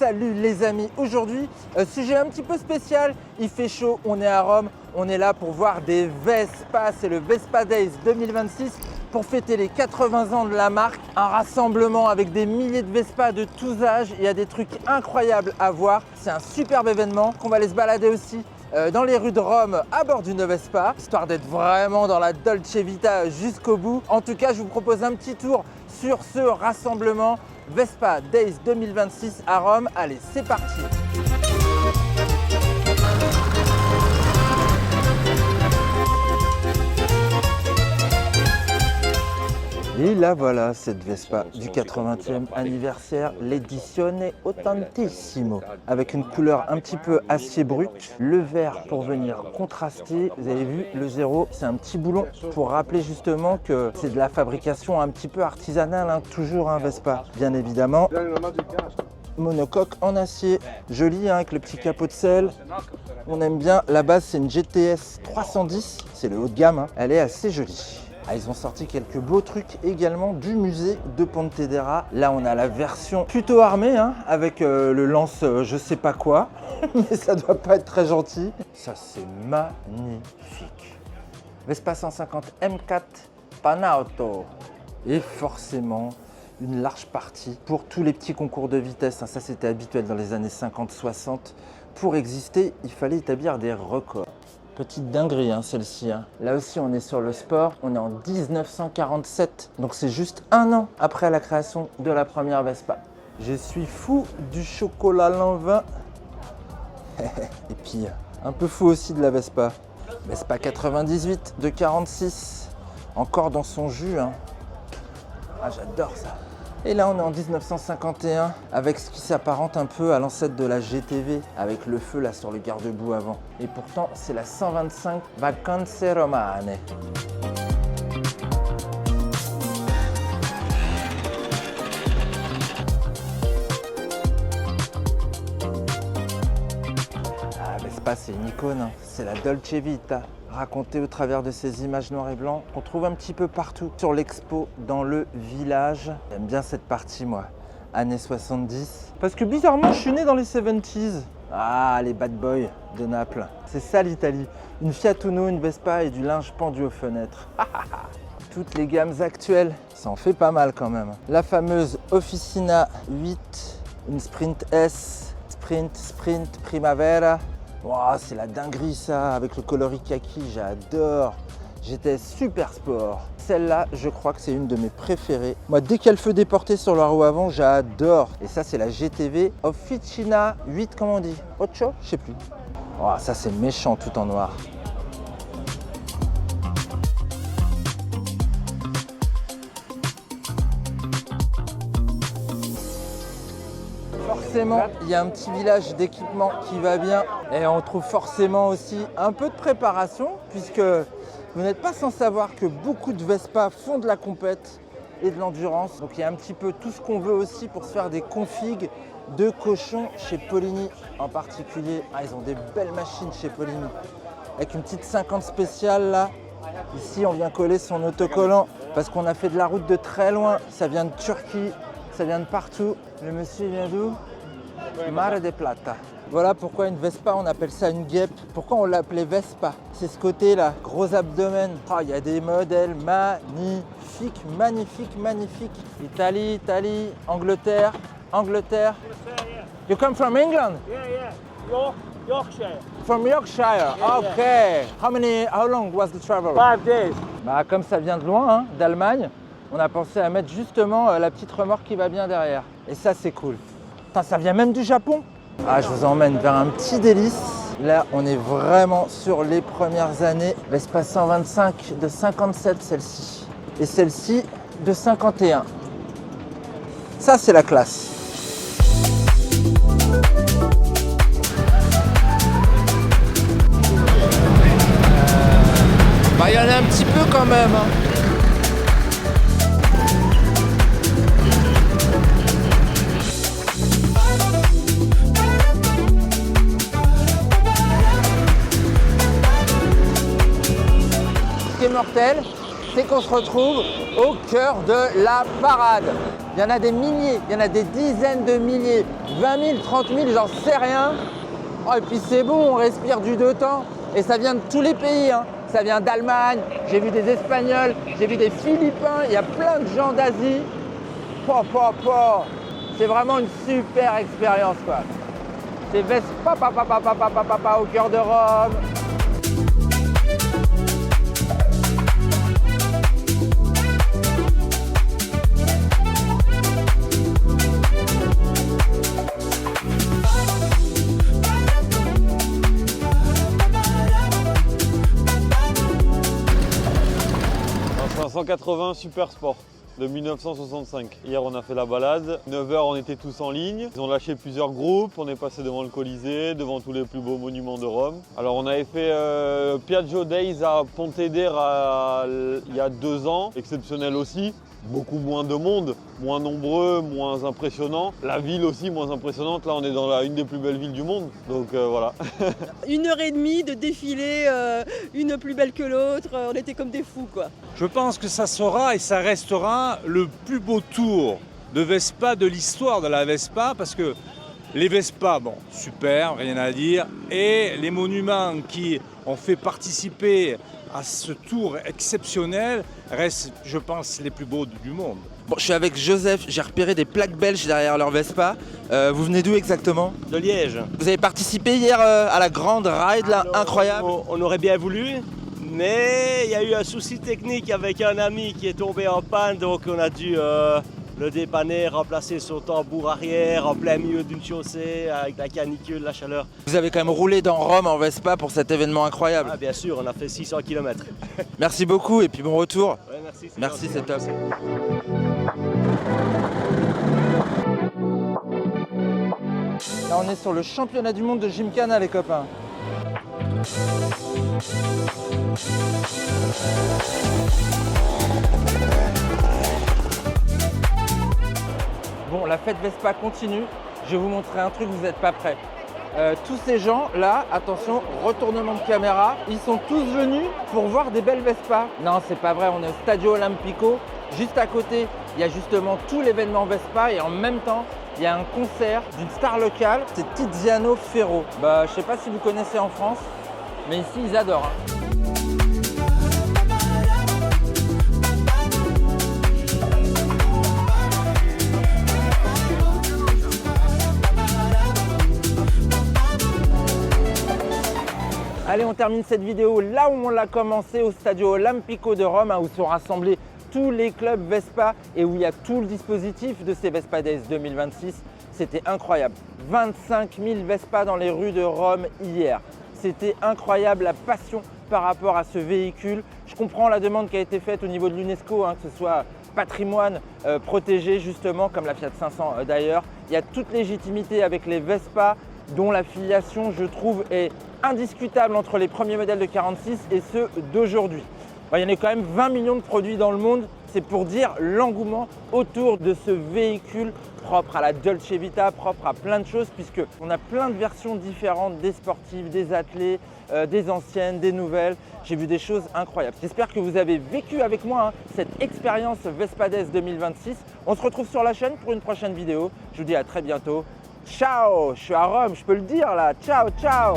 Salut les amis, aujourd'hui sujet un petit peu spécial, il fait chaud, on est à Rome, on est là pour voir des Vespa, c'est le Vespa Days 2026 pour fêter les 80 ans de la marque, un rassemblement avec des milliers de Vespa de tous âges, il y a des trucs incroyables à voir, c'est un superbe événement qu'on va aller se balader aussi dans les rues de Rome à bord d'une Vespa, histoire d'être vraiment dans la Dolce Vita jusqu'au bout. En tout cas, je vous propose un petit tour sur ce rassemblement Vespa Days 2026 à Rome. Allez, c'est parti! Et là voilà cette Vespa du 80e anniversaire, l'Edizione Ottantissimo, avec une couleur un petit peu acier brut, le vert pour venir contraster. Vous avez vu le 0, c'est un petit boulon pour rappeler justement que c'est de la fabrication un petit peu artisanale, hein, toujours un Vespa, bien évidemment. Monocoque en acier, joli hein, avec le petit capot de selle. On aime bien, la base c'est une GTS 310, c'est le haut de gamme, hein. Elle est assez jolie. Ah, ils ont sorti quelques beaux trucs également du musée de Pontedera. Là, on a la version plutôt armée, hein, avec le lance je sais pas quoi, mais ça doit pas être très gentil. Ça, c'est magnifique. Vespa 150 M4 Panauto. Et forcément, une large partie pour tous les petits concours de vitesse. Ça, c'était habituel dans les années 50-60. Pour exister, il fallait établir des records. Petite dinguerie hein, celle-ci. Hein. Là aussi on est sur le sport, on est en 1947, donc c'est juste un an après la création de la première Vespa. Je suis fou du chocolat Lanvin. Et puis un peu fou aussi de la Vespa. Vespa 98 de 46, encore dans son jus. Hein. Ah j'adore ça. Et là, on est en 1951 avec ce qui s'apparente un peu à l'ancêtre de la GTV, avec le feu là sur le garde-boue avant. Et pourtant, c'est la 125 Vacanze Romane. Ah, Vespa, c'est une icône, hein. C'est la Dolce Vita, racontée au travers de ces images noires et blancs qu'on trouve un petit peu partout sur l'expo dans le village. J'aime bien cette partie moi, années 70. Parce que bizarrement je suis né dans les 70s. Ah les bad boys de Naples. C'est ça l'Italie. Une Fiat Uno, une Vespa et du linge pendu aux fenêtres. Toutes les gammes actuelles, ça en fait pas mal quand même. La fameuse Officina 8, une Sprint S, Sprint Primavera. Wow, c'est la dinguerie ça, avec le coloris kaki, j'adore. J'étais super sport. Celle-là, je crois que c'est une de mes préférées. Moi, dès qu'il y a le feu déporté sur la roue avant, j'adore. Et ça, c'est la GTV Officina 8, comment on dit? Ocho? Je sais plus. Wow, ça, c'est méchant tout en noir. Forcément, il y a un petit village d'équipement qui va bien et on trouve forcément aussi un peu de préparation puisque vous n'êtes pas sans savoir que beaucoup de Vespa font de la compète et de l'endurance. Donc il y a un petit peu tout ce qu'on veut aussi pour se faire des configs de cochons chez Polini en particulier. Ah, ils ont des belles machines chez Polini avec une petite 50 spéciale là. Ici, on vient coller son autocollant parce qu'on a fait de la route de très loin. Ça vient de Turquie, ça vient de partout. Le monsieur vient d'où? Mare de Plata. Voilà pourquoi une Vespa, on appelle ça une guêpe. Pourquoi on l'appelait Vespa? C'est ce côté-là, gros abdomen. Oh, il y a des modèles magnifiques, magnifiques, magnifiques. Italie, Italie, Angleterre, Angleterre. You come from England? Yeah. Yorkshire. From Yorkshire, okay. How long was the travel? 5 days. Bah, comme ça vient de loin, hein, d'Allemagne, on a pensé à mettre justement la petite remorque qui va bien derrière. Et ça, c'est cool. Putain, ça vient même du Japon. Ah, je vous emmène vers un petit délice. Là, on est vraiment sur les premières années. Vespa 125 de 57, celle-ci. Et celle-ci de 51. Ça, c'est la classe. Bah, il y en a un petit peu quand même. Hein. Mortel, c'est qu'on se retrouve au cœur de la parade. Il y en a des milliers, il y en a des dizaines de milliers, 20 000, 30 000, j'en sais rien. Oh, et puis c'est bon, on respire du deux temps. Et ça vient de tous les pays, hein. Ça vient d'Allemagne, j'ai vu des Espagnols, j'ai vu des Philippins, il y a plein de gens d'Asie. C'est vraiment une super expérience, quoi. C'est Vespa au cœur de Rome. C'est un 180 Super Sport de 1965. Hier on a fait la balade, 9h on était tous en ligne. Ils ont lâché plusieurs groupes, on est passé devant le Colisée, devant tous les plus beaux monuments de Rome. Alors on avait fait Piaggio Days à Pontedera il y a 2 ans, exceptionnel aussi. Beaucoup moins de monde, moins nombreux, moins impressionnant. La ville aussi moins impressionnante. Là, on est dans une des plus belles villes du monde. Donc voilà. 1h30 de défilé, une plus belle que l'autre. On était comme des fous, quoi. Je pense que ça sera et ça restera le plus beau tour de Vespa de l'histoire de la Vespa parce que les Vespa, bon, super, rien à dire. Et les monuments qui ont fait participer à ce tour exceptionnel restent, je pense, les plus beaux du monde. Bon, je suis avec Joseph, j'ai repéré des plaques belges derrière leur Vespa. Vous venez d'où exactement? De Liège. Vous avez participé hier à la grande ride, là, incroyable. On aurait bien voulu, mais il y a eu un souci technique avec un ami qui est tombé en panne, donc on a dû le dépanner, remplacer son tambour arrière en plein milieu d'une chaussée avec la canicule, la chaleur. Vous avez quand même roulé dans Rome en Vespa pour cet événement incroyable. Ah, bien sûr, on a fait 600 km. Merci beaucoup et puis bon retour. Ouais, merci, Merci, c'est top. Là, on est sur le championnat du monde de Gymkhana, les copains. Bon, la fête Vespa continue. Je vais vous montrer un truc, vous n'êtes pas prêts. Tous ces gens là, attention, retournement de caméra, ils sont tous venus pour voir des belles Vespa. Non, c'est pas vrai, on est au Stadio Olimpico. Juste à côté, il y a justement tout l'événement Vespa et en même temps, il y a un concert d'une star locale, c'est Tiziano Ferro. Bah, je sais pas si vous connaissez en France, mais ici ils adorent. Hein. Allez, on termine cette vidéo là où on l'a commencé, au Stadio Olimpico de Rome, hein, où sont rassemblés tous les clubs Vespa et où il y a tout le dispositif de ces Vespa Days 2026. C'était incroyable. 25 000 Vespa dans les rues de Rome hier. C'était incroyable, la passion par rapport à ce véhicule. Je comprends la demande qui a été faite au niveau de l'UNESCO, hein, que ce soit patrimoine protégé justement, comme la Fiat 500 d'ailleurs. Il y a toute légitimité avec les Vespa, dont la filiation, je trouve, est indiscutable entre les premiers modèles de 46 et ceux d'aujourd'hui. Il y en a quand même 20 millions de produits dans le monde. C'est pour dire l'engouement autour de ce véhicule propre à la Dolce Vita, propre à plein de choses, puisqu'on a plein de versions différentes, des sportives, des athlées, des anciennes, des nouvelles. J'ai vu des choses incroyables. J'espère que vous avez vécu avec moi cette expérience Vespa Days 2026. On se retrouve sur la chaîne pour une prochaine vidéo. Je vous dis à très bientôt. Ciao, je suis à Rome, je peux le dire là. Ciao, ciao.